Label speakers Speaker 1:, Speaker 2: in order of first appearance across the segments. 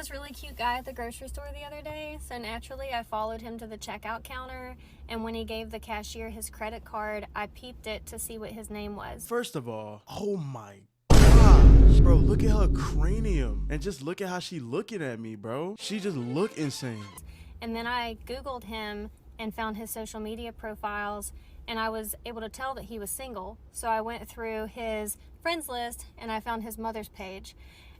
Speaker 1: this really cute guy at the grocery store the other day, so naturally I followed him to the checkout counter, and when he gave the cashier his credit card, I peeped it to see what his name was.
Speaker 2: First of all, oh my gosh, bro, look at her cranium, and just look at how she looking at me, bro. She just look insane.
Speaker 1: And then I Googled him and found his social media profiles, and I was able to tell that he was single. So I went through his friends list and I found his mother's page.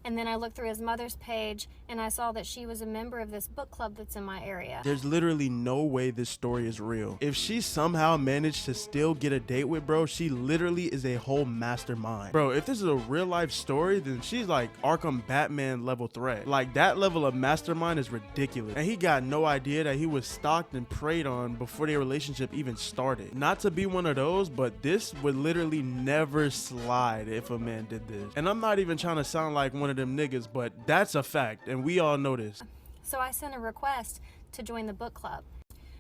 Speaker 1: And then I looked through his mother's page and I saw that she was a member of this book club that's in my area.
Speaker 2: There's literally no way this story is real. If she somehow managed to still get a date with bro, she literally is a whole mastermind. Bro, if this is a real life story, then she's like Arkham Batman level threat. Like, that level of mastermind is ridiculous. And he got no idea that he was stalked and preyed on before their relationship even started. Not to be one of those, but this would literally never slide if a man did this. And I'm not even trying to sound like one of them niggas, but that's a fact, and we all know this.
Speaker 1: So I sent a request to join the book club.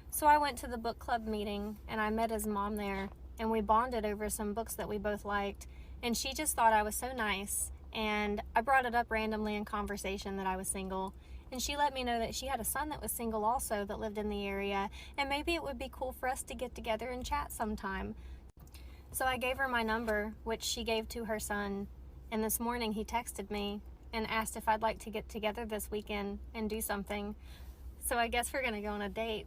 Speaker 1: So I went to the book club meeting and I met his mom there, and we bonded over some books that we both liked, and she just thought I was so nice, and I brought it up randomly in conversation that I was single, and she let me know that she had a son that was single also that lived in the area, and maybe it would be cool for us to get together and chat sometime. So I gave her my number, which she gave to her son, and this morning he texted me and asked if I'd like to get together this weekend and do something. So I guess we're gonna go on a date.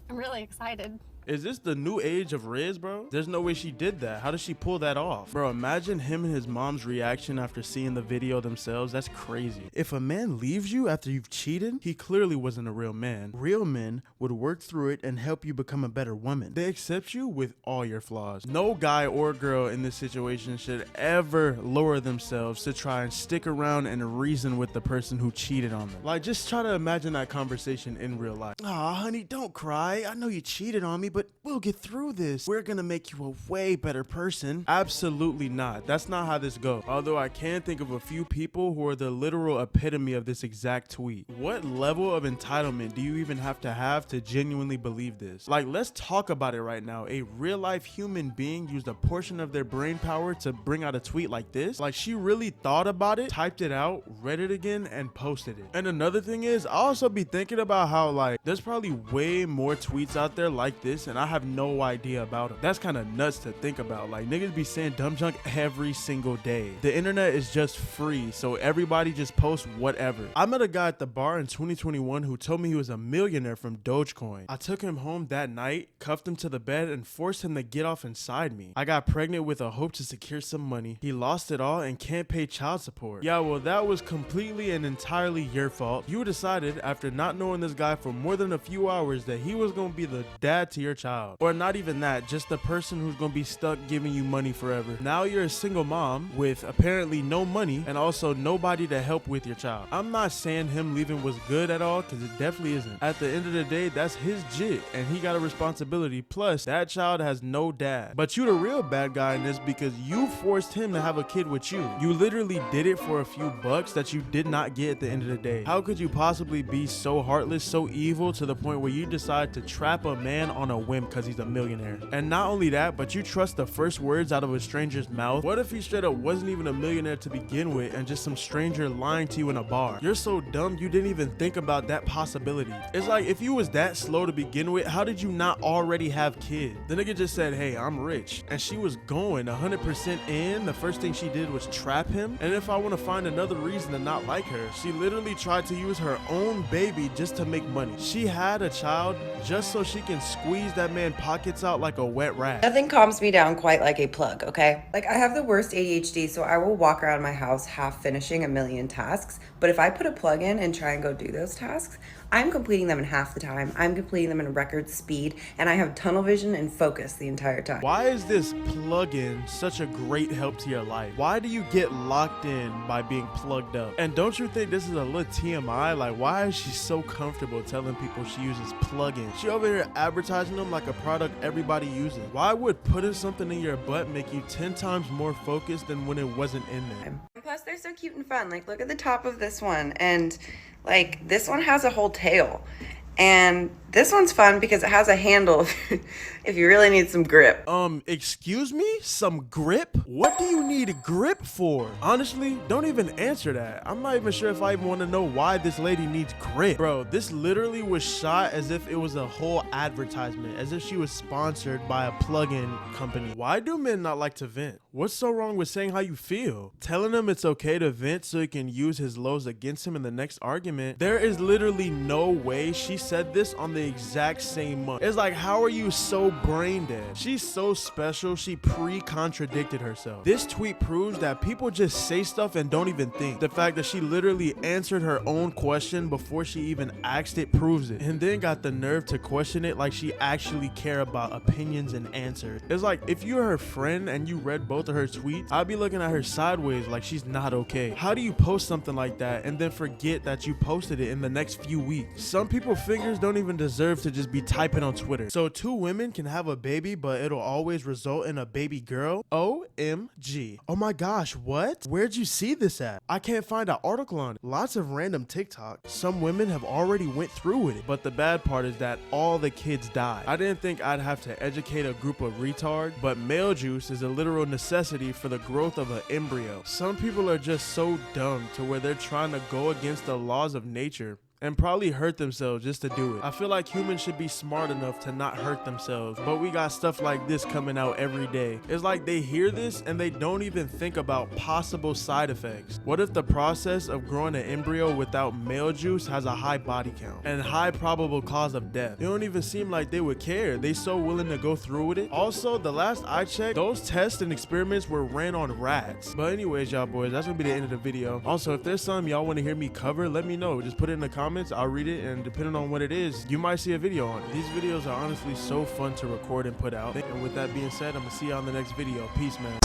Speaker 1: I'm really excited.
Speaker 2: Is this the new age of Riz, bro? There's no way she did that. How did she pull that off? Bro, imagine him and his mom's reaction after seeing the video themselves. That's crazy. If a man leaves you after you've cheated, he clearly wasn't a real man. Real men would work through it and help you become a better woman. They accept you with all your flaws. No guy or girl in this situation should ever lower themselves to try and stick around and reason with the person who cheated on them. Like, just try to imagine that conversation in real life. Aw, honey, don't cry. I know you cheated on me, but we'll get through this. We're gonna make you a way better person. Absolutely not. That's not how this goes. Although I can think of a few people who are the literal epitome of this exact tweet. What level of entitlement do you even have to genuinely believe this? Like, let's talk about it right now. A real life human being used a portion of their brain power to bring out a tweet like this. Like, she really thought about it, typed it out, read it again, and posted it. And another thing is, I also be thinking about how, like, there's probably way more tweets out there like this, and I have no idea about them. That's kind of nuts to think about. Like, niggas be saying dumb junk every single day. The internet is just free, so everybody just posts whatever. I met a guy at the bar in 2021 who told me he was a millionaire from Dogecoin. I took him home that night, cuffed him to the bed, and forced him to get off inside me. I got pregnant with a hope to secure some money. He lost it all and can't pay child support. Yeah, well, that was completely and entirely your fault. You decided, after not knowing this guy for more than a few hours, that he was gonna be the dad to your child. Or not even that, just the person who's gonna be stuck giving you money forever. Now you're a single mom with apparently no money and also nobody to help with your child. I'm not saying him leaving was good at all, because it definitely isn't. At the end of the day, that's his jit and he got a responsibility. Plus, that child has no dad. But you the real bad guy in this, because you forced him to have a kid with you. You literally did it for a few bucks that you did not get at the end of the day. How could you possibly be so heartless, so evil, to the point where you decide to trap a man on a whim because he's a millionaire? And not only that, but you trust the first words out of a stranger's mouth. What if he straight up wasn't even a millionaire to begin with and just some stranger lying to you in a bar? You're so dumb you didn't even think about that possibility. It's like, if you was that slow to begin with, how did you not already have kids? The nigga just said, hey, I'm rich, and she was going 100% in. The first thing she did was trap him. And if I want to find another reason to not like her, she literally tried to use her own baby just to make money. She had a child just so she can squeeze that man's pockets out like a wet rat.
Speaker 3: Nothing calms me down quite like a plug, okay? Like, I have the worst ADHD, so I will walk around my house half finishing a million tasks, but if I put a plug in and try and go do those tasks, I'm completing them in half the time. I'm completing them in record speed, and I have tunnel vision and focus the entire time.
Speaker 2: Why is this plug-in such a great help to your life? Why do you get locked in by being plugged up? And don't you think this is a little TMI? Like, why is she so comfortable telling people she uses plug-in? She over here advertising them like a product everybody uses. Why would putting something in your butt make you 10 times more focused than when it wasn't in there?
Speaker 3: And plus, they're so cute and fun. Like, look at the top of this one, and like, this one has a whole tail, and This one's fun because it has a handle if you really need some grip.
Speaker 2: Excuse me? Some grip? What do you need grip for? Honestly, don't even answer that. I'm not even sure if I even want to know why this lady needs grip. Bro, this literally was shot as if it was a whole advertisement, as if she was sponsored by a plug-in company. Why do men not like to vent? What's so wrong with saying how you feel? Telling him it's okay to vent so he can use his lows against him in the next argument? There is literally no way she said this on the exact same month. It's like, how are you so brain dead? She's so special, she pre-contradicted herself. This tweet proves that people just say stuff and don't even think. The fact that she literally answered her own question before she even asked it proves it, and then got the nerve to question it like she actually care about opinions and answers. It's like, if you're her friend and you read both of her tweets, I'd be looking at her sideways like she's not okay. How do you post something like that and then forget that you posted it in the next few weeks? Some people's fingers don't even deserve to just be typing on Twitter. So 2 women can have a baby, but it'll always result in a baby girl? OMG. Oh my gosh, what? Where'd you see this at? I can't find an article on it. Lots of random TikTok. Some women have already went through with it, but the bad part is that all the kids died. I didn't think I'd have to educate a group of retards, but male juice is a literal necessity for the growth of an embryo. Some people are just so dumb to where they're trying to go against the laws of nature and probably hurt themselves just to do it. I feel like humans should be smart enough to not hurt themselves, but we got stuff like this coming out every day. It's like they hear this and they don't even think about possible side effects. What if the process of growing an embryo without male juice has a high body count and high probable cause of death? It don't even seem like they would care. They so willing to go through with it. Also, the last I checked, those tests and experiments were ran on rats. But anyways, y'all boys, that's gonna be the end of the video. Also, if there's something y'all want to hear me cover, let me know. Just put it in the comments. I'll read it, and depending on what it is, you might see a video on it. These videos are honestly so fun to record and put out. And with that being said, I'm gonna see you on the next video. Peace, man.